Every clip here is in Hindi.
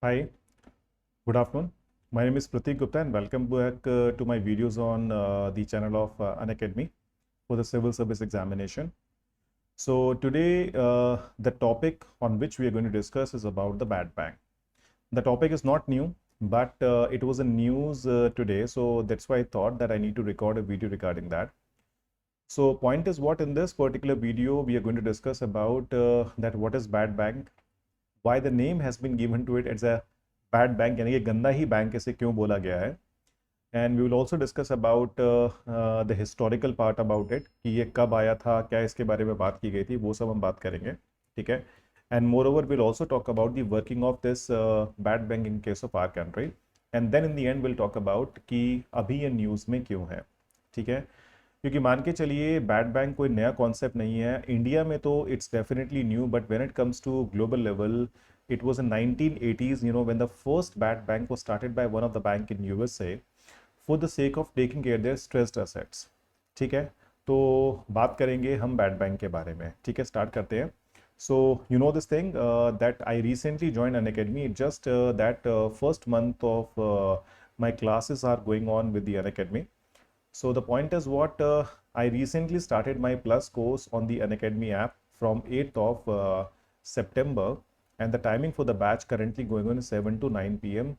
Hi, good afternoon. My name is Pratik Gupta and welcome back to my videos on the channel of Unacademy for the Civil Service Examination. So today the topic on which we are going to discuss is about the bad bank. The topic is not new, but it was in news today, so that's why I thought that I need to record a video regarding that. So point is what in this particular video we are going to discuss about that what is bad bank, why the name has been given to it as a bad bank यानी कि गंदा ही बैंक इसे क्यों बोला गया है and we will also discuss about the historical part about it कि ये कब आया था, क्या इसके बारे में बात की गई थी, वो सब हम बात करेंगे. ठीक है. And moreover will also talk about the working of this bad bank in case of our country and then in the end will talk about कि अभी ये न्यूज़ में क्यों है. ठीक है. क्योंकि मान के चलिए बैड बैंक कोई नया कॉन्सेप्ट नहीं है इंडिया में, तो it's definitely new, but when it comes to global level it was in 1980s, when the first bad bank was started by one of the bank in USA for the sake of taking care their stressed assets. ठीक है. तो बात करेंगे हम बैड बैंक के बारे में. ठीक है, स्टार्ट करते हैं. So you know this thing that I recently joined Unacademy. It just that first month of my classes are going on with the Unacademy. So the point is what I recently started my plus course on the Unacademy app from 8th of September, and the timing for the batch currently going on is 7 to 9 p.m.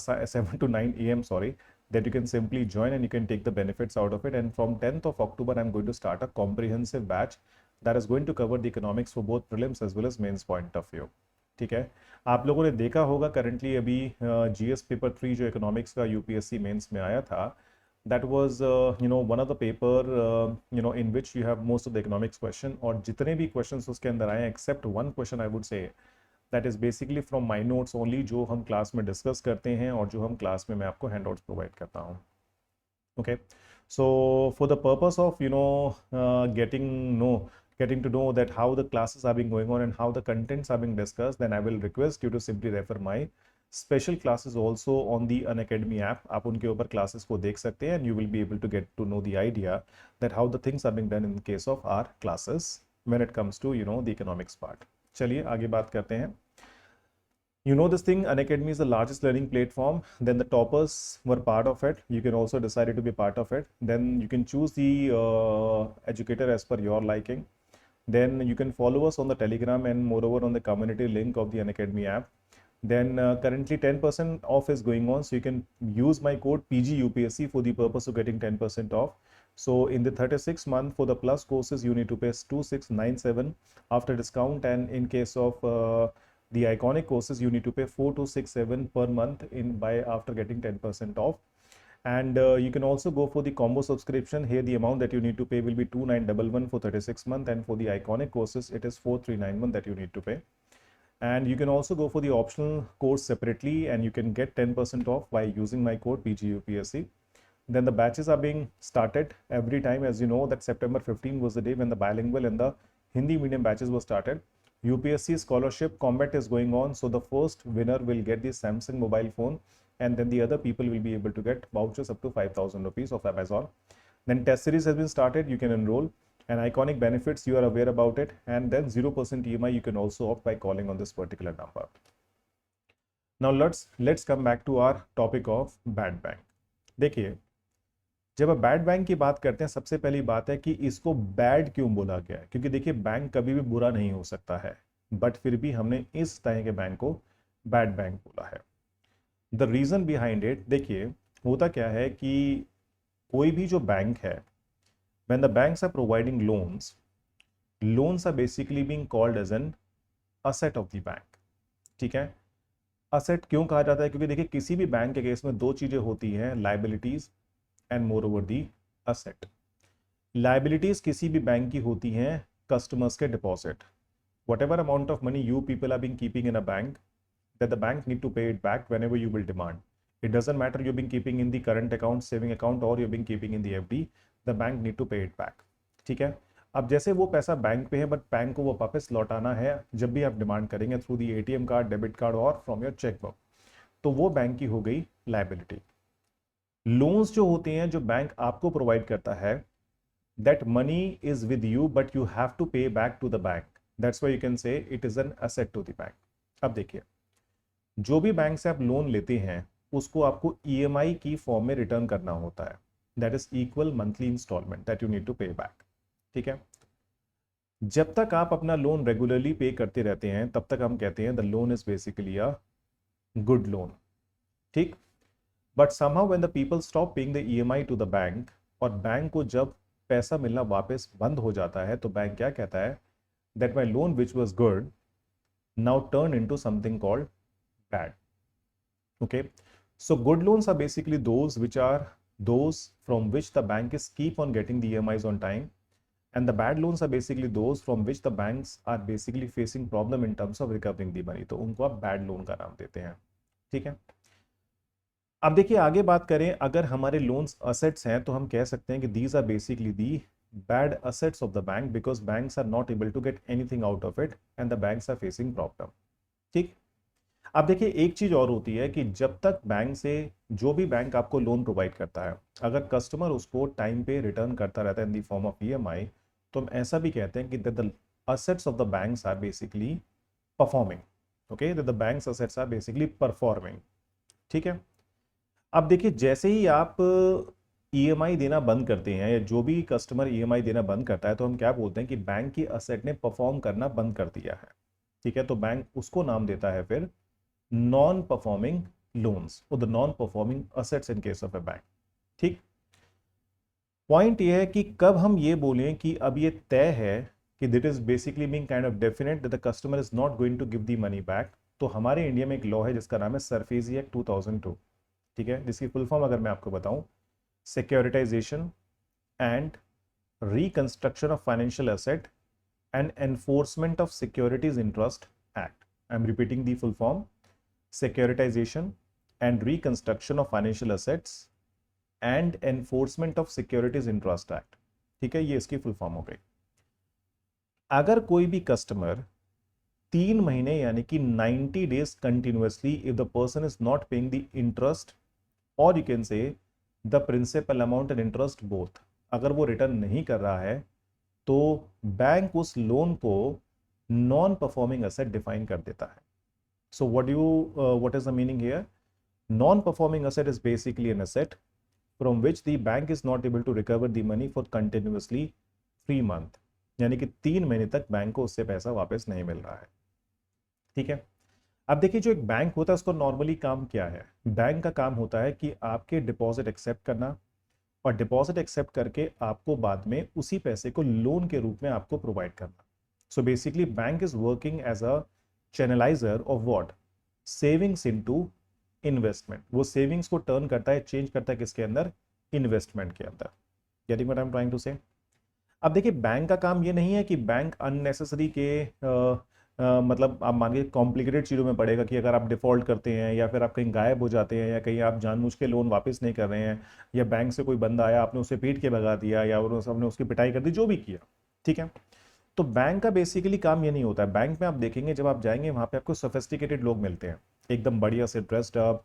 7 to 9 a.m. sorry, that you can simply join and you can take the benefits out of it. And from 10th of October I'm going to start a comprehensive batch that is going to cover the economics for both prelims as well as mains point of view. ठीक है. आप लोगों ने देखा होगा करंटली अभी जीएस पेपर 3 जो इकोनॉमिक्स का यूपीएससी मेंस में आया था, that was one of the paper in which you have most of the economics question, और जितने भी questions उसके अंदर आए except one question I would say that is basically from my notes only, जो हम क्लास में डिस्कस करते हैं और जो हम क्लास में मैं आपको हैंडआउट्स प्रोवाइड करता हूँ. Okay, so for the purpose of getting to know that how the classes are being going on and how the contents are being discussed, then I will request you to simply refer my special classes also on the Unacademy app. आप उनके ऊपर classes को देख सकते हैं and you will be able to get to know the idea that how the things are being done in the case of our classes when it comes to the economics part. चलिए आगे बात करते हैं. You know this thing, Unacademy is the largest learning platform. Then the toppers were part of it. You can also decide to be part of it. Then you can choose the educator as per your liking. Then you can follow us on the Telegram and moreover on the community link of the Unacademy app. Then currently 10% off is going on. So you can use my code PGUPSC for the purpose of getting 10% off. So in the 36 month for the plus courses, you need to pay 2697 after discount. And in case of the iconic courses, you need to pay 4267 per month by after getting 10% off. And you can also go for the combo subscription. Here the amount that you need to pay will be 2911 for 36 month, and for the iconic courses it is 4391 that you need to pay. And you can also go for the optional course separately and you can get 10% off by using my code PGUPSC. Then the batches are being started every time. As you know that September 15 was the day when the bilingual and the Hindi medium batches were started. UPSC scholarship combat is going on, so the first winner will get the Samsung mobile phone, and then the other people will be able to get vouchers up to 5,000 rupees of Amazon. Then test series has been started, you can enroll, and iconic benefits you are aware about it, and then 0% EMI you can also opt by calling on this particular number. Now let's come back to our topic of bad bank. देखिए, जब आप बैड बैंक की बात करते हैं सबसे पहली बात है कि इसको बैड क्यों बोला गया है, क्योंकि देखिए बैंक कभी भी बुरा नहीं हो सकता है, बट फिर भी हमने इस तरह के बैंक को बैड बैंक बोला है. द रीजन बिहाइंड इट, देखिए होता क्या है कि कोई भी जो बैंक है, when the banks are providing loans are basically being called as an asset of the bank. ठीक है. असेट क्यों कहा जाता है, क्योंकि देखिए किसी भी बैंक के केस में दो चीजें होती हैं, liabilities and more over the asset. Liabilities किसी भी बैंक की होती हैं कस्टमर्स के deposit. whatever amount of money you people are being keeping in a bank, that the bank need to pay it back whenever you will demand. It doesn't matter you've been keeping in the current account, saving account, or you've been keeping in the FD, the bank need to pay it back. ठीक है. अब जैसे वो पैसा बैंक पे है, बट बैंक को वो वापस लौटाना है जब भी आप डिमांड करेंगे through the ATM card, debit card और फ्रॉम योर चेकबुक, तो वो बैंक की हो गई लाइबिलिटी. लोन्स जो होते हैं जो बैंक आपको प्रोवाइड करता है, that money is with you but you have to pay back to the bank. That's why you can say it is an asset to the bank. अब देखिए, जो भी बैंक से आप लोन लेते हैं उसको आपको ईएमआई की फॉर्म में रिटर्न करना होता है, that is equal monthly instalment that you need to pay back. ठीक है, जब तक आप अपना लोन रेगुलरली पे करते रहते हैं तब तक हम कहते हैं the loan is basically a good loan. ठीक, but somehow when the people stop paying the EMI to the bank, और बैंक को जब पैसा मिलना वापस बंद हो जाता है तो बैंक क्या कहता है, that my loan which was good now turn into something called bad. Okay, so good loans are basically those which are those from which the bank is keep on getting the EMIs on time, and the bad loans are basically those from which the banks are basically facing problem in terms of recovering the money, तो उनको आप bad loan का नाम देते हैं। ठीक है, अब देखिए आगे बात करें, अगर हमारे लोन्स असेट्स हैं तो हम कह सकते हैं कि these are basically the bad assets of the bank because banks are not able to get anything out of it and the banks are facing problem. ठीक, अब देखिए एक चीज और होती है कि जब तक बैंक से जो भी बैंक आपको लोन प्रोवाइड करता है, अगर कस्टमर उसको टाइम पे रिटर्न करता रहता है in the form of EMI, तो हम ऐसा भी कहते हैं कि the assets of the banks are basically performing. Okay, the banks assets are basically performing. ठीक है, अब देखिए जैसे ही आप ईएमआई देना बंद करते हैं या जो भी कस्टमर ईएमआई देना बंद करता है तो हम क्या बोलते हैं कि बैंक की असेट ने परफॉर्म करना बंद कर दिया है। ठीक है, तो बैंक उसको नाम देता है फिर नॉन परफॉर्मिंग लोन्स और the non performing assets in case of A bank. ठीक, पॉइंट ये है कि कब हम ये बोलें कि अब ये तय है कि that is basically being kind of definite that the customer is not going to give the money back, तो हमारे इंडिया में एक लॉ है जिसका नाम है सरफेसी एक्ट 2002। ठीक है, जिसकी फुल फॉर्म अगर मैं आपको बताऊं, securitisation and reconstruction of financial asset and enforcement of securities interest act. I am repeating the full form, securitisation and reconstruction of financial assets and enforcement of securities interest act. ठीक है, ये इसकी फुल फॉर्म हो गई। अगर कोई भी कस्टमर 3 महीने यानी कि 90 days continuously if the person is not paying the interest और you can say the principal amount and interest both, अगर वो रिटर्न नहीं कर रहा है तो बैंक उस लोन को नॉन परफॉर्मिंग एसेट डिफाइन कर देता है। So what is the meaning here, non performing asset is basically an asset from which the bank is not able to recover the money for continuously 3 month, यानी कि 3 महीने तक बैंक को उससे पैसा वापस नहीं मिल रहा है। ठीक है, अब देखिए जो एक बैंक होता है उसको नॉर्मली काम क्या है, बैंक का काम होता है कि आपके डिपॉजिट एक्सेप्ट करना और डिपॉजिट एक्सेप्ट करके आपको बाद में उसी पैसे को लोन के रूप में आपको प्रोवाइड करना। So basically bank is working as a channelizer of what, savings into investment. वो सेविंग्स को टर्न करता है, चेंज करता है किसके अंदर, इन्वेस्टमेंट के अंदर। Getting what I am trying to say. अब देखिए बैंक का काम ये नहीं है कि बैंक अननेसेसरी के मतलब आप मानिए कॉम्प्लिकेटेड चीज़ों में पड़ेगा कि अगर आप डिफॉल्ट करते हैं या फिर आप कहीं गायब हो जाते हैं या कहीं आप जानबूझ के लोन वापस नहीं कर रहे हैं या बैंक से कोई बंदा आया आपने उसे पीट के भगा दिया या आपने उसकी पिटाई कर दी, जो भी किया। ठीक है, तो बैंक का बेसिकली काम ये नहीं होता है। बैंक में आप देखेंगे जब आप जाएंगे वहां पे आपको सोफिस्टिकेटेड लोग मिलते हैं, एकदम बढ़िया से ड्रेस्ड अप,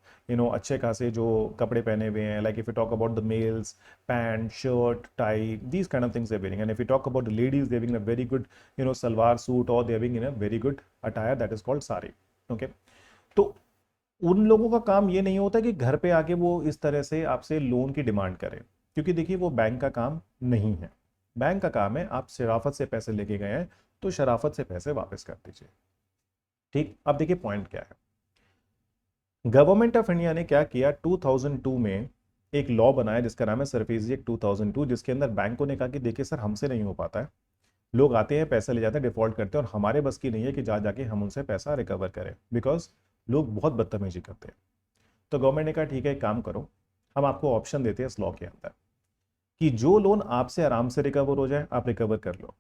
अच्छे खासे जो कपड़े पहने हुए हैं, like if you talk about the males, pant shirt tie, these kind of things they wearing, and if you talk about the ladies they wearing a very good salwar suit और they wearing in a very good attire that is called sari. Okay, तो उन लोगों का काम ये नहीं होता कि घर पे आके वो इस तरह से आपसे लोन की डिमांड करें, क्योंकि देखिए वो बैंक का काम नहीं है। बैंक का काम है आप शराफत से पैसे लेके गए हैं तो शराफत से पैसे वापस कर दीजिए। ठीक, अब देखिए पॉइंट क्या है, गवर्नमेंट ऑफ इंडिया ने क्या किया, 2002 में एक लॉ बनाया जिसका नाम है सरफेसी एक्ट 2002, जिसके अंदर बैंकों ने कहा कि देखिए सर हमसे नहीं हो पाता है, लोग आते हैं पैसे ले जाते हैं डिफॉल्ट करते हैं और हमारे बस की नहीं है कि जा जाके हम उनसे पैसा रिकवर करें, बिकॉज लोग बहुत बदतमीजी करते हैं। तो गवर्नमेंट ने कहा ठीक है एक काम करो, हम आपको ऑप्शन देते हैं इस लॉ के अंदर कि जो लोन आपसे आराम से रिकवर हो जाए आप रिकवर कर लो,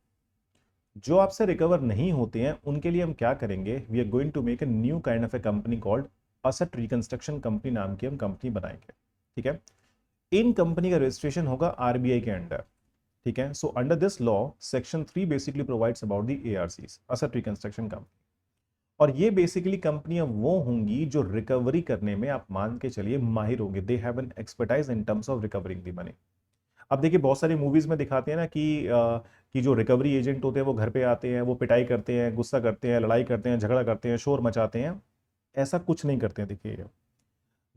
जो आपसे रिकवर नहीं होते हैं उनके लिए हम क्या करेंगे, we are going to make a new kind of a company called asset reconstruction company नाम की हम कंपनी बनाएंगे। ठीक है, इन कंपनी का रजिस्ट्रेशन होगा आरबीआई के अंडर। ठीक है, so under this law section 3 basically provides about the ARCs, asset reconstruction company, और ये बेसिकली कंपनियां वो होंगी जो रिकवरी करने में आप मान के चलिए माहिर होंगे, दे have N expertise in terms of recovering the money. अब देखिए बहुत सारी मूवीज में दिखाते हैं ना कि जो रिकवरी एजेंट होते हैं वो घर पे आते हैं, वो पिटाई करते हैं, गुस्सा करते हैं, लड़ाई करते हैं, झगड़ा करते हैं, शोर मचाते हैं, ऐसा कुछ नहीं करते हैं। देखिए,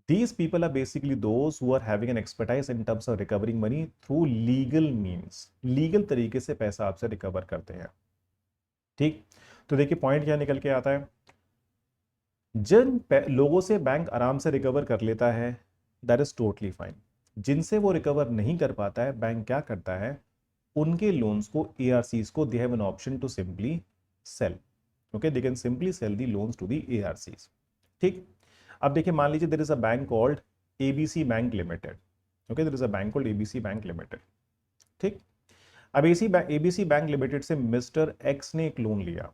these people are basically those who are having an expertise in terms of recovering money through legal means, legal तरीके से पैसा आपसे रिकवर करते हैं। ठीक, तो देखिए पॉइंट क्या निकल के आता है, जिन लोगों से बैंक आराम से रिकवर कर लेता है दैट इज टोटली फाइन, जिनसे वो रिकवर नहीं कर पाता है बैंक क्या करता है, उनके लोन्स को, एआरसीज को, they have an option to simply sell. Okay, they can simply sell the loans to the ARCs. ठीक, अब देखिए मान लीजिए there is a bank called ABC bank limited. Okay, there is a bank called ABC bank limited. ठीक, अब एबीसी बैंक लिमिटेड से मिस्टर एक्स ने एक लोन लिया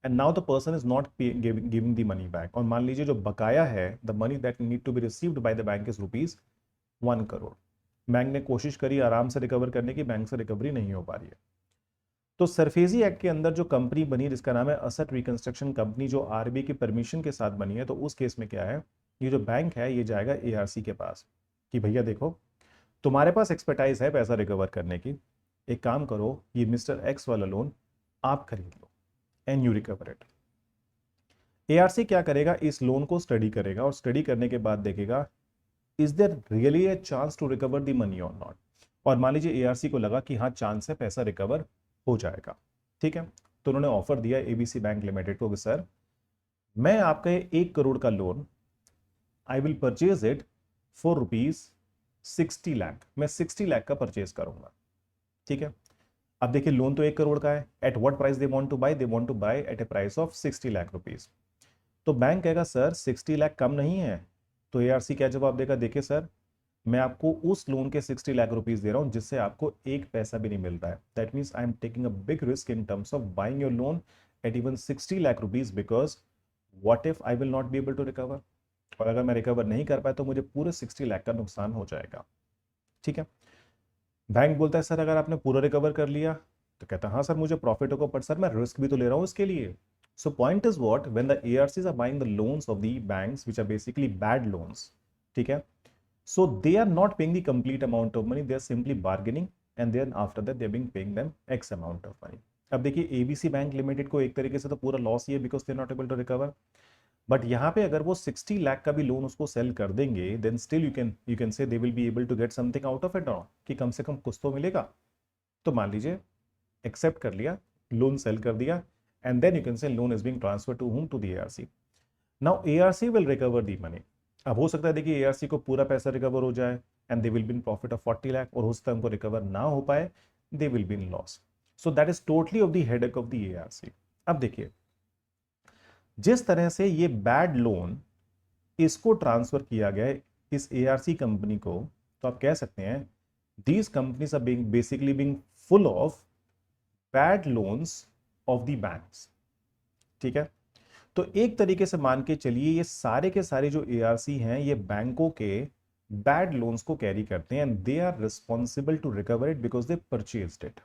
and now the person is not giving the money back, और मान लीजिए जो बकाया है, the money that need to be received by the bank is ₹1 crore. Bank ने कोशिश करी आराम से रिकवर करने की, बैंक से रिकवरी नहीं हो पा रही है। तो सरफेजी एक्ट के अंदर जो कंपनी बनी जिसका नाम है असेट रिकंस्ट्रक्शन कंपनी, जो आरबीआई की परमिशन के साथ बनी है, तो उस केस में क्या है, ये जो बैंक है ये जाएगा एआरसी के पास कि भैया देखो तुम्हारे पास एक्सपर्टाइज है पैसा रिकवर करने की, एक काम करो ये मिस्टर एक्स वाला लोन आप खरीद लो and you recover it. ARC क्या करेगा, इस लोन को स्टडी करेगा और स्टडी करने के बाद देखेगा is there really a chance to recover the money और नॉट, और मान लीजिए एआरसी को लगा कि हाँ चांस है पैसा रिकवर हो जाएगा। ठीक है, तो उन्होंने ऑफर दिया एबीसी बैंक लिमिटेड को कि सर मैं आपका 1 करोड़ का loan, I will purchase it for ₹60 lakh, मैं 60 लाख का परचेज करूंगा। ठीक है, अब देखिए लोन तो 1 करोड़ का है, at what price they want to buy, they want to buy at a price of ₹60 lakh. तो बैंक कहेगा सर 60 लाख कम नहीं है, तो एआरसी क्या जवाब देगा, देखिए सर मैं आपको उस लोन के ₹60 लाख दे रहा हूं जिससे आपको एक पैसा भी नहीं मिलता है, that means I am taking a big risk in terms of buying your loan at even ₹60 lakh, because what if I will not be able to recover, और अगर मैं रिकवर नहीं कर पाया तो मुझे पूरे 60 लाख का नुकसान हो जाएगा। ठीक है, बैंक बोलता है सर अगर आपने पूरा रिकवर कर लिया, तो कहता है हाँ सर मुझे प्रॉफिट होगा, पर सर मैं रिस्क भी तो ले रहा हूं इसके लिए। So point is what, when the ARCs are buying the loans of the banks which are basically bad loans, ठीक है, so they are not paying the complete amount of money, they are simply bargaining and then after that they are being paying them x amount of money। अब देखिए एबीसी बैंक लिमिटेड को एक तरीके से तो पूरा लॉस ही है because they are not able to recover, but यहाँ पे अगर वो 60 लाख का भी लोन उसको सेल कर देंगे then still you can say they will be able to get something out of it, कि कम से कम कुछ तो मिलेगा। तो मान लीजिए एक्सेप्ट कर लिया, लोन सेल कर दिया, and then you can say loan is being transfer to whom, to the ARC. Now ARC will recover the money. अब हो सकता है देखिए एआरसी को पूरा पैसा रिकवर हो जाए and they will be in profit of 40 lakh, और हो सकता है उनको रिकवर ना हो पाए, दे will be in loss. So that is totally off the headache of the ARC. अब देखिए जिस तरह से ये बैड लोन इसको ट्रांसफर किया गया है इस एआरसी कंपनी को, तो आप कह सकते हैं these companies are being basically being full of bad loans of the banks. ठीक है, तो एक तरीके से मान के चलिए ये सारे के सारे जो एआरसी हैं ये बैंकों के बैड लोन्स को कैरी करते हैं and they are responsible to recover it because they purchased it.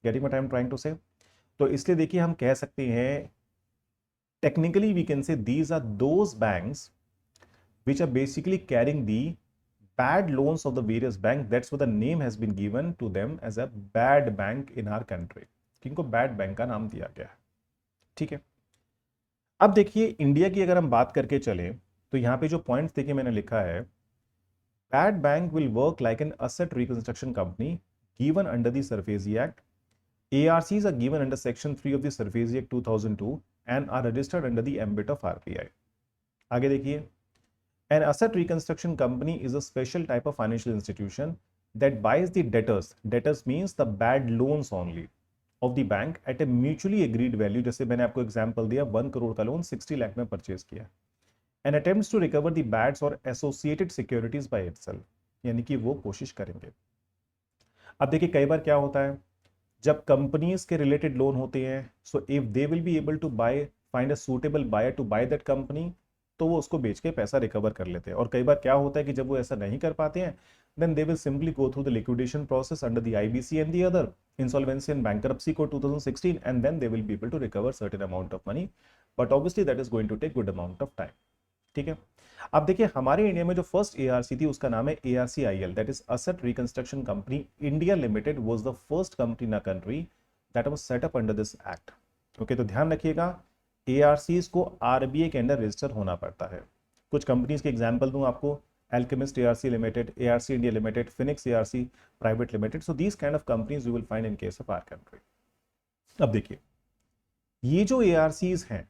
Getting what I am trying to say? तो इसलिए देखिए हम कह सकते हैं technically we can say these are those banks which are basically carrying the bad loans of the various banks, that's why the name has been given to them as a bad bank in our country, किनको बैड बैंक का नाम दिया गया है। ठीक है, अब देखिए इंडिया की अगर हम बात करके चलें तो यहां पे जो पॉइंट्स देखिए मैंने लिखा है, bad bank will work like an asset reconstruction company given under the SARFAESI act, ARCs are given under section 3 of the Surface Act 2002 and are registered under the ambit of RBI। आगे देखिए, an asset reconstruction company is a special type of financial institution that buys the debtors, debtors means the bad loans only of the bank at a mutually agreed value, जैसे मैंने आपको एग्जांपल दिया 1 करोड़ का लोन 60 लाख में परचेज किया, and attempts to recover the bads or associated securities by itself, यानी कि वो कोशिश करेंगे। अब देखिए कई बार क्या होता है जब कंपनीज के रिलेटेड लोन होते हैं, so if they will be able to buy, find a suitable buyer to buy that company, तो वो उसको बेच के पैसा रिकवर कर लेते हैं। और कई बार क्या होता है कि जब वो ऐसा नहीं कर पाते हैं then they will simply go through the liquidation process under the IBC and the other insolvency and bankruptcy code 2016 and then they will be able to recover certain amount of money, but obviously that is going to take good amount of time. ठीक है, अब देखिए हमारे इंडिया में जो फर्स्ट एआरसी थी उसका नाम है ARCIL, that is asset reconstruction company India limited, was the first company in a country that was set up under this act. Okay, तो ध्यान रखिएगा ARCs को RBI के अंडर रजिस्टर होना पड़ता है। कुछ कंपनीज के एग्जांपल दूं आपको, Alchemist ARC Limited, ARC India Limited, Phoenix ARC Private Limited. So these kind of companies you will find in case of our country. अब देखिए, ये जो ARCs हैं,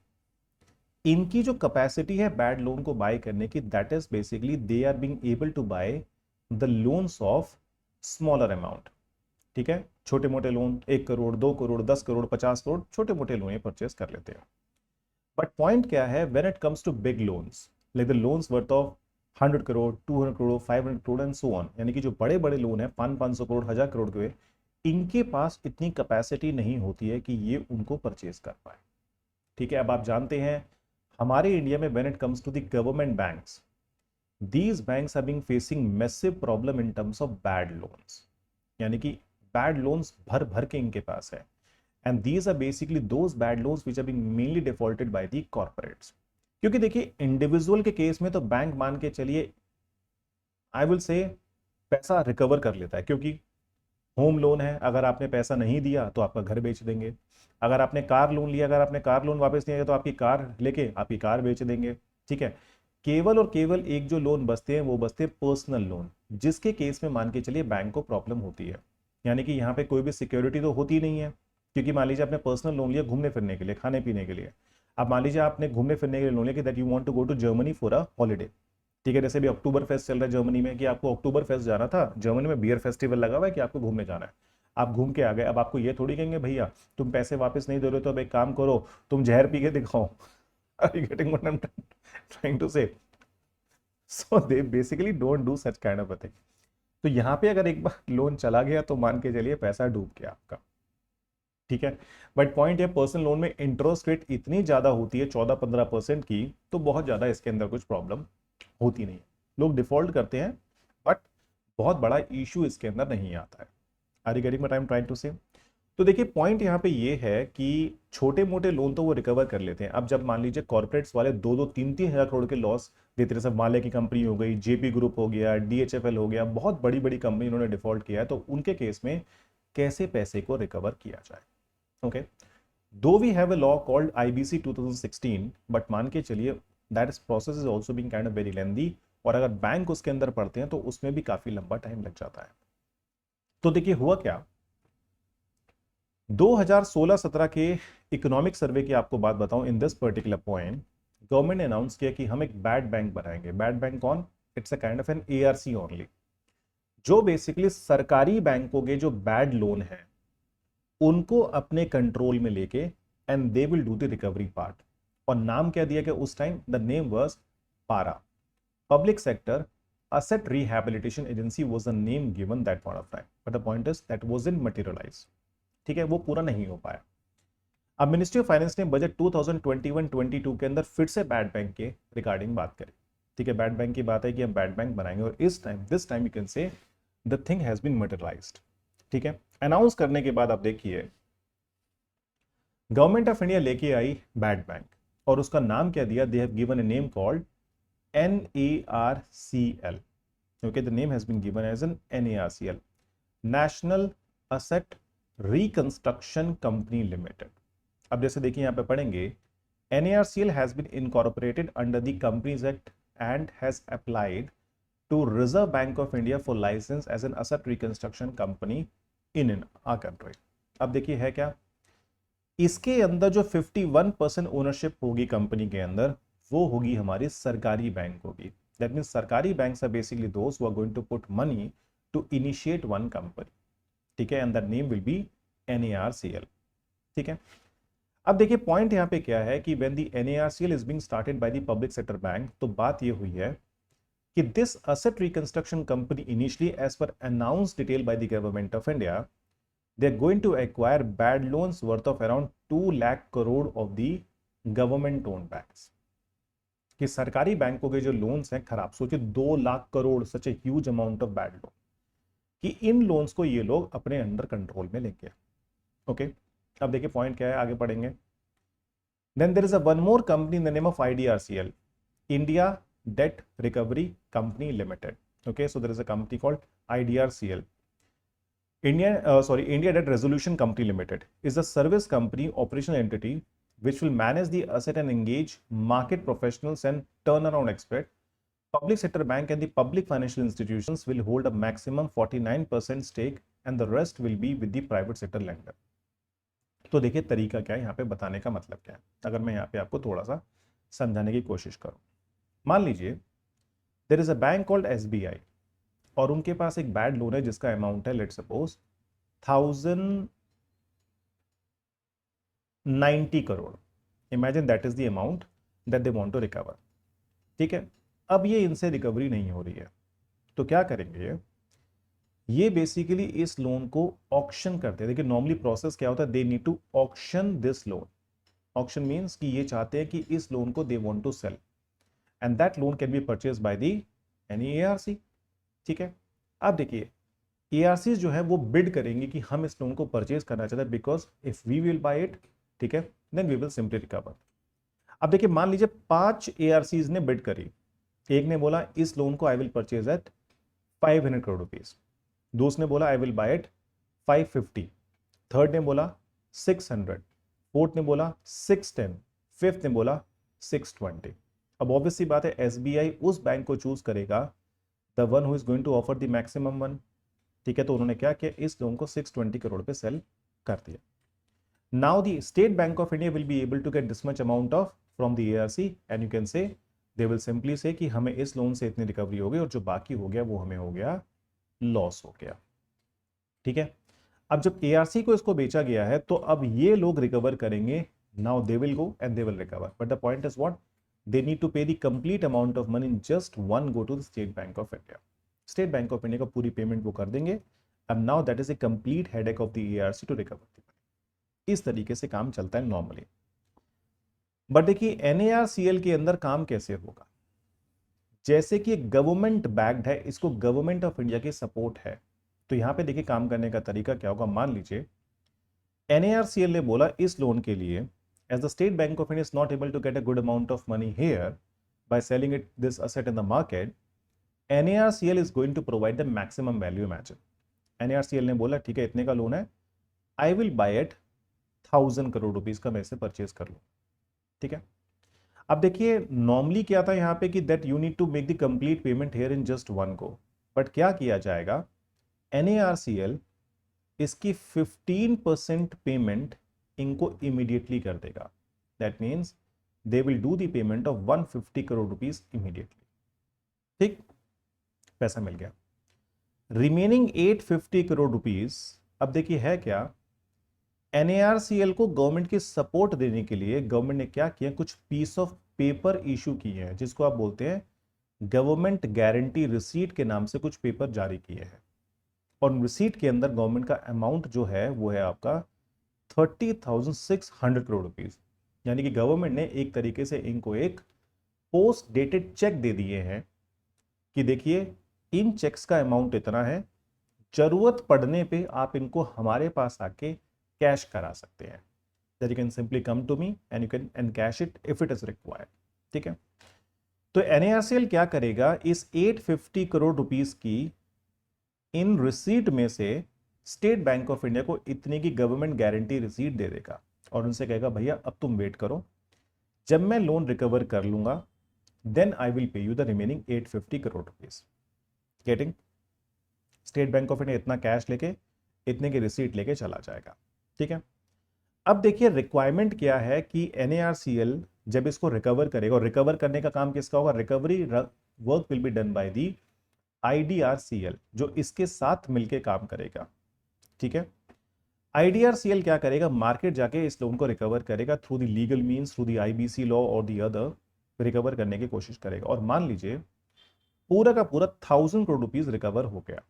इनकी जो कैपेसिटी है बैड लोन को बाय करने की, that is basically they are being able to buy the loans of smaller amount. ठीक है, छोटे मोटे लोन 1 करोड़ 2 करोड़ 10 करोड़ 50 करोड़ छोटे मोटे लोन ये परचेस कर लेते हैं। बट पॉइंट क्या है, when it comes to big loans like the loans worth of 100 crore 200 crore 500 crore and so on, यानी कि जो बड़े बड़े लोन है 500 करोड़ 1000 करोड़ के, इनके पास इतनी कैपेसिटी नहीं होती है कि ये उनको परचेस कर पाए। ठीक है, अब आप जानते हैं हमारे इंडिया में when it comes to the government banks, these banks are being facing massive problem in terms of bad loans, यानी कि bad loans भर भर के इनके पास है, and these are basically those bad loans which are being mainly defaulted by the corporates। क्योंकि देखिए इंडिविजुअल के केस में तो बैंक मान के चलिए आई विल से पैसा रिकवर कर लेता है, क्योंकि होम लोन है, अगर आपने पैसा नहीं दिया तो आपका घर बेच देंगे, अगर आपने कार लोन लिया, अगर आपने कार लोन वापस नहीं किया तो आपकी कार लेके आपकी कार बेच देंगे। ठीक है, केवल और केवल एक जो लोन बचते हैं वो बचते हैं पर्सनल लोन, जिसके केस में मान के चलिए बैंक को प्रॉब्लम होती है, यानी कि यहाँ पे कोई भी सिक्योरिटी तो होती नहीं है, क्योंकि मान लीजिए आपने पर्सनल लोन लिया घूमने फिरने के लिए, खाने पीने के लिए। अब मान लीजिए आपने घूमने फिरने के लिए लोन लिया कि that you want to go to Germany for a holiday. ठीक है, जैसे भी अक्टूबर फेस्ट चल रहा है जर्मनी में, कि आपको अक्टूबर फेस्ट जाना था, जर्मनी में बियर फेस्टिवल लगा हुआ है कि आपको घूमने जाना है, आप घूम के आ गए। अब आपको ये थोड़ी कहेंगे भैया तुम पैसे वापस नहीं दे रहे हो तो अब एक काम करो तुम जहर पी के दिखाओ। Are you getting what I'm trying to say? So they basically don't do such kind of a thing। तो यहाँ पे अगर एक बार लोन चला गया तो मान के चलिए पैसा डूब गया आपका। ठीक है, बट पॉइंट है पर्सनल लोन में इंटरेस्ट रेट इतनी ज्यादा होती है 14-15% की, तो बहुत ज्यादा इसके अंदर कुछ प्रॉब्लम होती नहीं है, लोग डिफॉल्ट करते हैं बट बहुत बड़ा इशू इसके अंदर नहीं आता है। Are you getting what I am trying to say? तो देखिए पॉइंट यहाँ पे ये है कि छोटे मोटे लोन तो वो रिकवर कर लेते हैं। अब जब मान लीजिए कॉर्पोरेट्स वाले 2-3 हजार करोड़ के लॉस देते रहे, सब माले की कंपनी हो गई, जेपी ग्रुप हो गया, DHFL हो गया, बहुत बड़ी बड़ी कंपनी इन्होंने डिफॉल्ट किया है, तो उनके केस में कैसे पैसे को रिकवर किया जाए। Okay, though we have a law called IBC 2016, but मान के चलिए that is process is also being kind of very lengthy, और अगर बैंक उसके अंदर पढ़ते हैं तो उसमें भी काफी लंबा टाइम लग जाता है। तो देखिए हुआ क्या, 2016-17 के इकोनॉमिक सर्वे की आपको बात बताऊं, in this particular point government ने अनाउंस किया कि हम एक बैड बैंक बनाएंगे। बैड बैंक कौन? It's a kind of an ARC only, जो बेसिकली सरकारी बैंकों के जो बैड लोन है उनको अपने कंट्रोल में लेके and they will do the recovery part. और नाम क्या दिया गया उस टाइम? द नेम वाज पारा, public sector asset rehabilitation agency was the name given that point of time, but the point is that wasn't materialized। ठीक है, वो पूरा नहीं हो पाया। अब मिनिस्ट्री ऑफ फाइनेंस ने बजट 2021-22 के अंदर फिर से बैड बैंक के रिगार्डिंग बात करी। ठीक है, बैड बैंक की बात है कि हम बैड बैंक बनाएंगे, और इस time this time you can say the thing has been materialized. ठीक है, अनाउंस करने के बाद आप देखिए गवर्नमेंट ऑफ इंडिया लेके आई बैड बैंक, और उसका नाम क्या दिया? They have given a name called NARCL। Okay, the name has been given as an NARCL, National Asset Reconstruction Company Limited। अब जैसे देखिए यहाँ पे पढ़ेंगे, NARCL has been incorporated under the Companies Act and has applied to Reserve Bank of India for license as an asset reconstruction company in our country। अब देखिए है क्या, इसके अंदर जो 51% ओनरशिप होगी कंपनी के अंदर, वो होगी हमारी सरकारी बैंक होगी। दैट मींस सरकारी banks are basically those who are going to put money to initiate one company. ठीक है, and that name will be NARCL। ठीक है, अब देखिए पॉइंट यहाँ पे क्या है कि when the NARCL is being started by the public sector bank, तो बात ये हुई है कि this asset reconstruction company initially as per announced detail by the government of India, they are going to acquire bad loans worth of around 2 lakh crore of the government owned banks। कि सरकारी बैंकों के जो लोन्स हैं खराब, सोचिए 2 lakh crore, such a huge amount of bad loan, कि इन लोन्स को ये लोग अपने अंडर कंट्रोल में लेंगे। ओके, अब देखिए पॉइंट क्या है, आगे पढ़ेंगे। Then there is a one more company in the name of IDRCL, India debt recovery company limited. Okay, so there is a company called IDRCL। India Debt Resolution Company Limited is a service company operational entity which will manage the asset and engage market professionals and turnaround expert. Public sector bank and the public financial institutions will hold a maximum 49% stake and the rest will be with the private sector lender. तो देखिए तरीका क्या है यहाँ पे बताने का मतलब क्या है, अगर मैं यहाँ पे आपको थोड़ा सा समझाने की कोशिश करूँ। मान लीजिए there is a bank called SBI और उनके पास एक बैड लोन है जिसका अमाउंट है let's suppose 1090 crore. Imagine that is the amount that they want to recover. ठीक है, अब ये इनसे रिकवरी नहीं हो रही है तो क्या करेंगे, ये बेसिकली इस लोन को ऑक्शन करते हैं। देखिए नॉर्मली प्रोसेस क्या होता है, they need to auction this loan. Auction means कि ये चाहते हैं कि इस लोन को they want to sell and that loan can be purchase by the any ARC. ठीक है, अब देखिए एआरसी जो है वो बिड करेंगे कि हम इस लोन को परचेज करना चाहते हैं because if we will buy it, ठीक है, then we will simply recover. अब देखिए मान लीजिए 5 एआरसीज ने बिड करी। एक ने बोला इस लोन को I will purchase at 500 crore rupees, दूसरे ने बोला I will buy it 550, third ने बोला 600, फोर्थ ने बोला 610, फिफ्थ ने बोला 620। अब ऑब्वियसली बात है एसबीआई उस बैंक को चूज करेगा the one who is going to offer the maximum one. ठीक है, तो उन्होंने क्या किया, इस लोन को 620 करोड़ पे सेल कर दिया। Now the State Bank of India will be able to get this much amount of from the ARC and you can say they will simply से कि हमें इस लोन से इतनी रिकवरी हो गई और जो बाकी हो गया वो हमें हो गया लॉस हो गया। ठीक है, अब जब एआरसी को इसको बेचा गया है तो अब ये लोग रिकवर करेंगे। Now they will go and they will recover but the point is what, they need to pay the complete amount of money in just one go to the State Bank of India. State Bank of India का पूरी पेमेंट वो कर देंगे। अब now that is a complete headache of the ARC to recover the money। इस तरीके से काम चलता है नॉर्मली। बट देखिए NARCL के अंदर काम कैसे होगा, जैसे कि गवर्नमेंट बैक्ड है, इसको गवर्नमेंट ऑफ इंडिया की सपोर्ट है, तो यहां पे देखिए काम करने का तरीका क्या होगा। मान लीजिए NARCL ने बोला इस लोन के लिए as the State Bank of India is not able to get a good amount of money here by selling it this asset in the market, NARCL is going to provide the maximum value margin। NARCL ने बोला ठीक है इतने का लोन है, I will buy it 1000 crore rupees का मैं इसे परचेज कर लूं। ठीक है, अब देखिए नॉर्मली क्या था यहाँ पे कि that you need to make the complete payment here in just one go, but क्या किया जाएगा, NARCL इसकी 15% पेमेंट इनको इमीडिएटली कर देगा। That means they will do the payment of 150 crore rupees immediately. ठीक, पैसा मिल गया। रिमेनिंग 850 करोड़ रुपीस अब देखिए है क्या, NARCL को गवर्नमेंट की सपोर्ट देने के लिए गवर्नमेंट ने क्या किया, कुछ पीस ऑफ पेपर इशू किए हैं जिसको आप बोलते हैं गवर्नमेंट गारंटी रिसीट के नाम से कुछ पेपर जारी किए हैं और रिसीट के अंदर गवर्नमेंट का अमाउंट जो है वो है आपका 30,600 करोड़ रुपीस। यानी कि गवर्नमेंट ने एक तरीके से इनको एक पोस्ट डेटेड चेक दे दिए हैं कि देखिए इन चेक्स का अमाउंट इतना है, जरूरत पड़ने पे आप इनको हमारे पास आके कैश करा सकते हैं। That you can simply come to me and you can encash it if it is required. ठीक है, तो NARCL क्या करेगा, इस 850 करोड़ रुपीस की इन रिसीट में से स्टेट बैंक ऑफ इंडिया को इतने की गवर्नमेंट गारंटी रिसीट दे देगा और उनसे कहेगा भैया अब तुम वेट करो, जब मैं लोन रिकवर कर लूंगा then I will pay you the remaining 850 crore rupees. Getting, State Bank of India इतना कैश लेके इतने की रिसीट लेके चला जाएगा। ठीक है, अब देखिए रिक्वायरमेंट क्या है कि NARCL जब इसको रिकवर करेगा, और रिकवर करने का काम किसका होगा, recovery work will be done by the IDRCL जो इसके साथ मिलके काम करेगा। ठीक है, IDRCL क्या करेगा, मार्केट जाके इस लोन को रिकवर करेगा through the legal means, through the IBC law और द अदर, रिकवर करने की कोशिश करेगा। और मान लीजिए पूरा का पूरा 1000 करोड़ रुपीस रिकवर हो गया।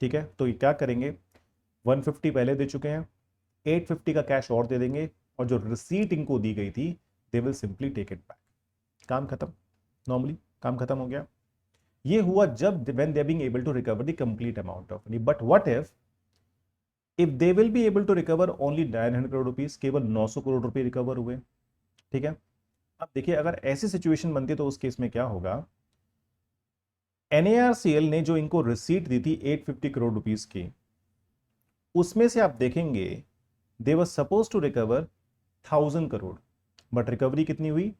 ठीक है, तो ये क्या करेंगे, 150 पहले दे चुके हैं, 850 का कैश और दे देंगे और जो रिसीट इनको दी गई थी they will simply take it back. काम खत्म, नॉर्मली काम खत्म हो गया। ये हुआ जब when they are being able to recover the complete amount of money, but what if they will be able to recover only 900 crore rupees, केवल 900 करोड़ रुपए रिकवर हुए। ठीक है, अब देखिए अगर ऐसी सिचुएशन बनती तो उस केस में क्या होगा, NARCL ने जो इनको रिसीट दी थी 850 करोड़ रुपीस की, उसमें से आप देखेंगे they were supposed to recover 1000 crore, but recovery कितनी हुई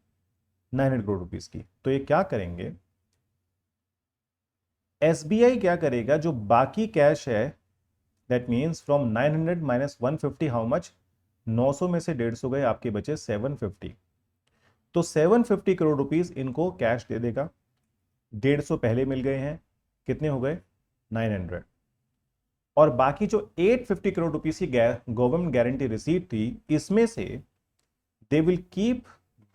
900 करोड़ रुपीस की। तो ये क्या करेंगे, एसबीआई क्या करेगा, जो बाकी कैश है, that means from 900 minus 150 how much, 900 में से 150 गए, आपके बचे 750। तो 750 करोड़ रुपीस इनको कैश दे देगा। 150 पहले मिल गए हैं, कितने हो गए 900। और बाकी जो 850 करोड़ रुपीस की गवर्नमेंट गारंटी रिसीट थी, इसमें से they will keep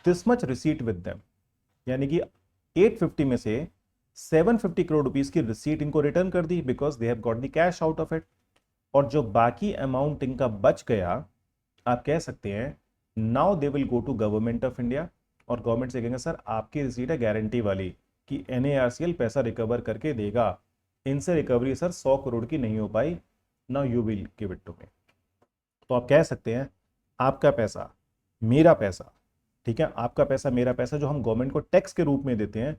this much receipt with them, यानी कि 850 में से 750 करोड़ रुपीस की रिसीट इनको रिटर्न कर दी, because they have got the cash out of it. और जो बाकी अमाउंट इनका बच गया, आप कह सकते हैं now they will go to government of India, और गवर्नमेंट से कहेंगे सर आपकी रिसीट है गारंटी वाली कि एनएआरसीएल पैसा रिकवर करके देगा, इनसे रिकवरी सर 100 करोड़ की नहीं हो पाई, now you will give it to me. तो आप कह सकते हैं आपका पैसा मेरा पैसा, ठीक है, आपका पैसा मेरा पैसा, जो हम गवर्नमेंट को टैक्स के रूप में देते हैं,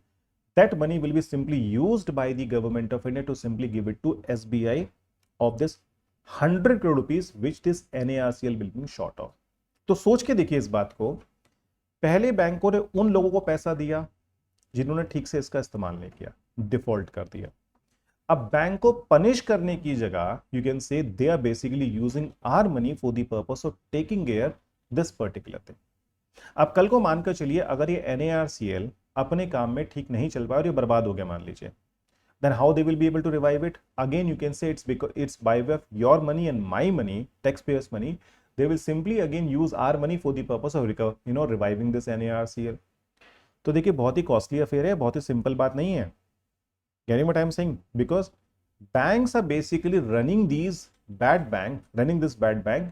that money will be simply used by the government of India to simply give it to SBI of this 100 crore rupees which this NARCL will be short of। तो सोच के देखिए इस बात को, पहले बैंकों ने उन लोगों को पैसा दिया जिन्होंने ठीक से इसका इस्तेमाल नहीं किया, डिफॉल्ट कर दिया। अब बैंक को पनिश करने की जगह you can say they are basically using our money for the purpose of taking care this particular thing. अब कल को मानकर चलिए अगर ये NARCL अपने काम में ठीक नहीं चल पाया और ये बर्बाद हो गया मान लीजिए, then how they will be able to revive it? Again you can say it's because it's by way of your money and my money, taxpayers money, they will simply again use our money for the purpose of reviving this NARCL। तो देखिए बहुत ही कॉस्टली अफेयर है, बहुत ही सिंपल बात नहीं है। getting what I'm saying? Because banks are basically running this bad bank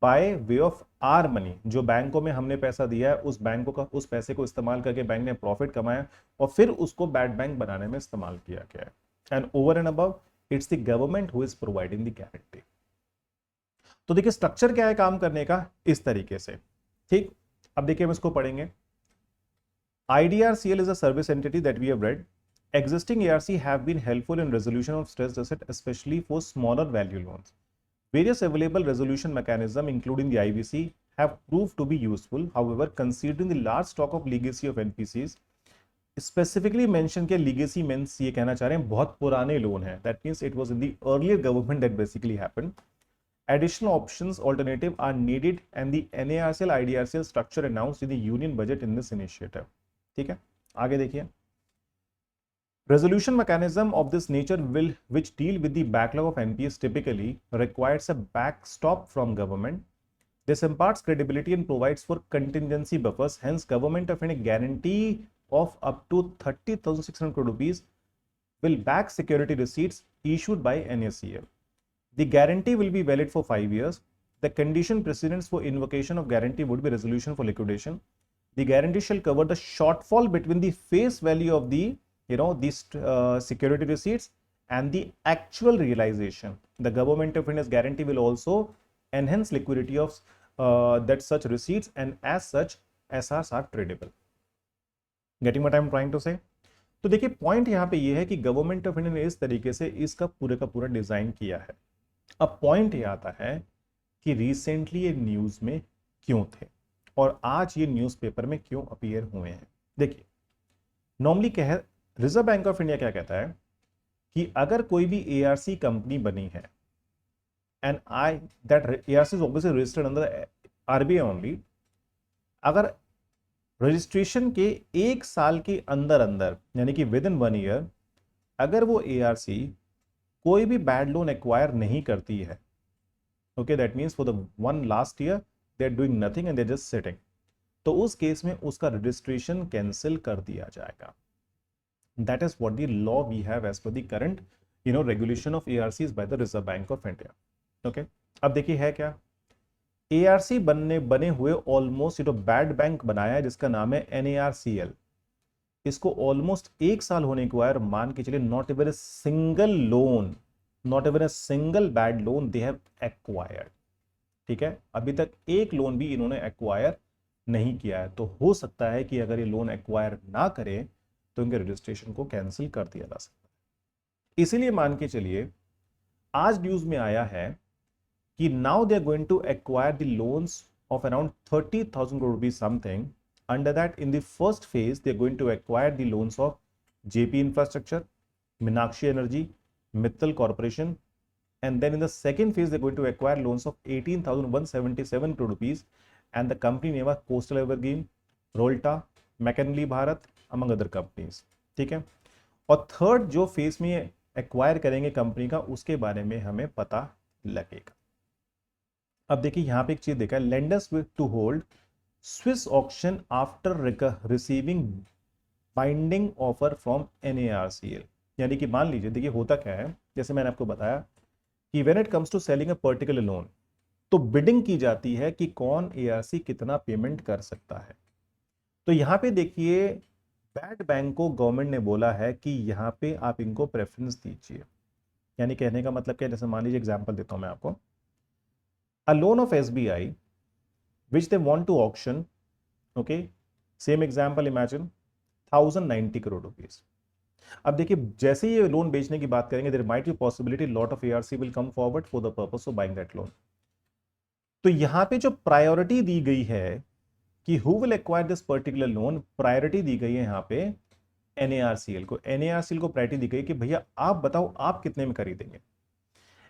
by way of our money. जो बैंकों में हमने पैसा दिया है, उस बैंकों का उस पैसे को इस्तेमाल करके बैंक ने प्रॉफिट कमाया और फिर उसको बैड बैंक बनाने में इस्तेमाल किया गया है। And over and above it's the government who is providing the guarantee. तो देखिए स्ट्रक्चर क्या है काम करने का, इस तरीके से, ठीक। अब देखिए हम इसको पढ़ेंगे। IDRCL is a service entity that we have read. Existing ARC have been helpful in resolution of stressed asset, especially for smaller value loans. Various available resolution mechanisms, including the IVC, have proved to be useful. However, considering the large stock of legacy of NPCs, specifically mention के legacy means ये कहना चाह रहे हैं बहुत पुराने लोन हैं. That means it was in the earlier government that basically happened. Additional options, alternative are needed, and the NARCL IDRCL structure announced in the union budget in this initiative. ठीक है, आगे देखिए. Resolution mechanism of this nature which deal with the backlog of NPS typically requires a backstop from government. This imparts credibility and provides for contingency buffers. Hence, government of India guarantee of up to 30,600 crore rupees will back security receipts issued by NACL. The guarantee will be valid for 5 years. The condition precedents for invocation of guarantee would be resolution for liquidation. The guarantee shall cover the shortfall between the face value of the these security receipts and the actual realization. The government of India's guarantee will also enhance liquidity of that such receipts, and as such SRs are tradable. Getting what I am trying to say? तो देखिए पॉइंट यहाँ पे ये है कि गवर्नमेंट ऑफ इंडिया ने इस तरीके से इसका पूरे का पूरा डिजाइन किया है। अब पॉइंट ये आता है कि रिसेंटली ये न्यूज में क्यों थे और आज ये न्यूज़पेपर में क्यों अपीयर हुए हैं। देखिए normally reserve bank of India क्या कहता है कि अगर कोई भी एआरसी कंपनी बनी है and that ARC is obviously registered under RBI only, अगर रजिस्ट्रेशन के 1 साल के अंदर अंदर यानी कि विद इन 1 ईयर अगर वो एआरसी कोई भी बैड लोन एक्वायर नहीं करती है, okay, that means for the one last year they are doing nothing and they are just sitting, तो उस केस में उसका रजिस्ट्रेशन कैंसिल कर दिया जाएगा। That is what the law we have as per the current regulation of ARCs by the Reserve Bank of India. Okay, अब देखिए है क्या, ARC बने हुए ऑलमोस्ट बैड बैंक बनाया है जिसका नाम है NARCL। इसको ऑलमोस्ट 1 साल होने को आया और मान के चलिए not even a single loan, not even a single bed loan they have acquired. ठीक है, अभी तक एक लोन भी इन्होंने एक्वायर नहीं किया है। तो हो सकता है कि अगर ये लोन एक्वायर ना करें तो इनके रजिस्ट्रेशन को कैंसिल कर दिया जा सकता है। इसीलिए मान के चलिए आज न्यूज में आया है कि now they are going to acquire the loans of around 30,000 crore rupees something. Under that, in the first phase, they're going to acquire the loans of JP Infrastructure, Meenakshi Energy, Mittal Corporation, and then in the second phase, they're going to acquire loans of 18,177 crore rupees, and the company name are Coastal Evergreen, Rolta, McKinley Bharat, among other companies. ठीक है, और थर्ड जो फेज में एक्वायर करेंगे कंपनी का, उसके बारे में हमें पता लगेगा। अब देखिए यहां पे एक चीज देखा है, lenders to hold Swiss auction after receiving binding offer from NARCL। यानी कि मान लीजिए, देखिए होता क्या है, जैसे मैंने आपको बताया कि when it comes to selling a particular loan, तो बिडिंग की जाती है कि कौन ARC कितना पेमेंट कर सकता है। तो यहां पे देखिए बैड बैंक को गवर्नमेंट ने बोला है कि यहाँ पे आप इनको प्रेफरेंस दीजिए। यानी कहने का मतलब क्या, जैसे मान लीजिए एग्जांपल देता हूं मैं आपको, a loan of SBI which they want to auction, okay, same example, imagine 1090 crore rupees. अब देखिए जैसे ही ये लोन बेचने की बात करेंगे, there might be possibility lot of ARC will come forward for the purpose of buying that loan. तो यहां पे जो प्रायोरिटी दी गई है कि who will acquire this particular loan, priority दी गई है यहाँ पे NARCL को। NARCL को प्रायोरिटी दी गई कि भैया आप बताओ आप कितने में खरीदेंगे।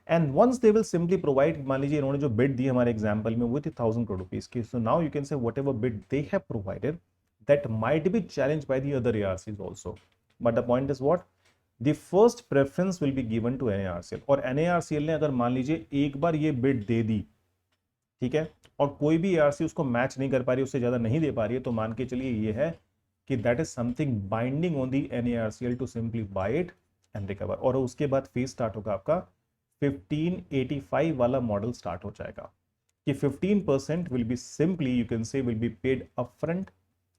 And once they will simply provide, मान लीजिए इन्होंने जो बिड दी हमारे एग्जांपल में वो थी 1000 करोड़ रुपीस की, so now you can say whatever bid they have provided that might be challenge by the other ARCs also, but the point is what, the first preference will be given to NARCL। और NARCL ने अगर मान लीजिए एक बार ये बिड दे दी, ठीक है, और कोई भी ARC उसको मैच नहीं कर पा रही, उससे ज्यादा नहीं दे पा रही है, तो मान के चलिए ये है कि that is something binding on the NARCL to simply buy it and recover. और उसके बाद फेज स्टार्ट होगा आपका 1585 वाला मॉडल स्टार्ट हो जाएगा कि 15% will be simply, you can say, will be paid upfront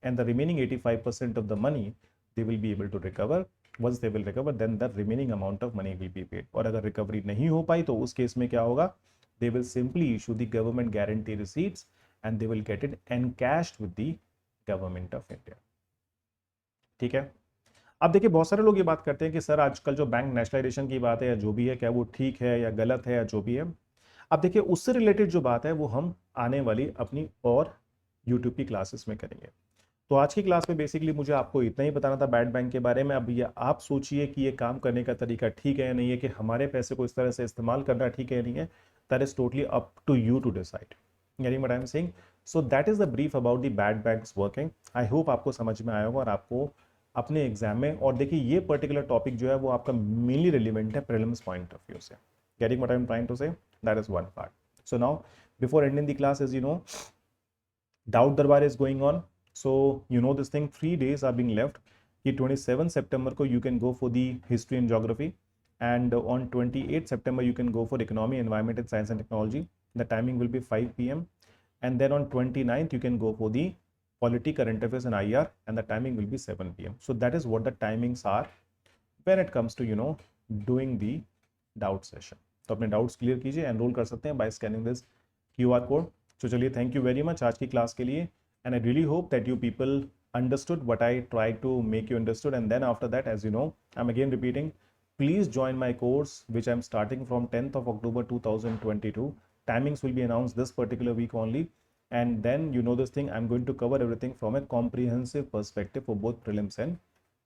and the remaining 85% of the money they will be able to recover. Once they will recover then the remaining amount of money will be paid. और अगर रिकवरी नहीं हो पाई तो उस केस में क्या होगा, they will simply issue the government guarantee receipts and they will get it encashed with the government of India। ठीक है, अब देखिए बहुत सारे लोग ये बात करते हैं कि सर आजकल जो बैंक नेशनलाइजेशन की बात है या जो भी है, क्या वो ठीक है या गलत है या जो भी है। अब देखिए उससे रिलेटेड जो बात है वो हम आने वाली अपनी और यूट्यूब की क्लासेस में करेंगे। तो आज की क्लास में बेसिकली मुझे आपको इतना ही बताना था बैड बैंक के बारे में। अब ये आप सोचिए कि ये काम करने का तरीका ठीक है या नहीं है, कि हमारे पैसे को इस तरह से इस्तेमाल करना ठीक है या नहीं है। That is totally up to you to decide. Getting what I'm saying? So that is the brief about the bad banks working. I hope आपको समझ में आया होगा और आपको अपने एग्जाम में, और देखिए ये पर्टिकुलर टॉपिक जो है वो आपका मेनली रिलेवेंट है प्रीलिम्स पॉइंट ऑफ व्यू से। Getting what I'm trying to say? That is one part. So now before ending the class, as you know, Doubt Darbar is going on. So you know this thing, 3 days are being left. कि 27 September को you can go for the history and geography. And on 28 September you can go for economy, environment and science and technology. The timing will be 5 p.m. and then on 29th you can go for the polity, current affairs and IR, and the timing will be 7 p.m. So that is what the timings are when it comes to doing the doubt session. तो अपने डाउट्स क्लियर कीजिए, एनरोल कर सकते हैं by scanning this QR code. तो चलिए, थैंक यू वेरी मच आज की क्लास के लिए, and I really hope that you people understood what I tried to make you understood. And then after that, as you know, I'm again repeating, please join my course which I'm starting from 10th of October 2022. Timings will be announced this particular week only, and then you know this thing, I'm going to cover everything from a comprehensive perspective for both prelims and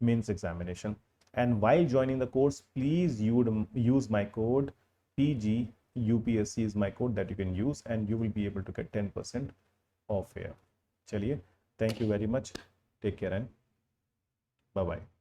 mains examination. And while joining the course, please use my code PGUPSC is my code that you can use, and you will be able to get 10% off here. Chaliye, thank you very much, take care and bye bye.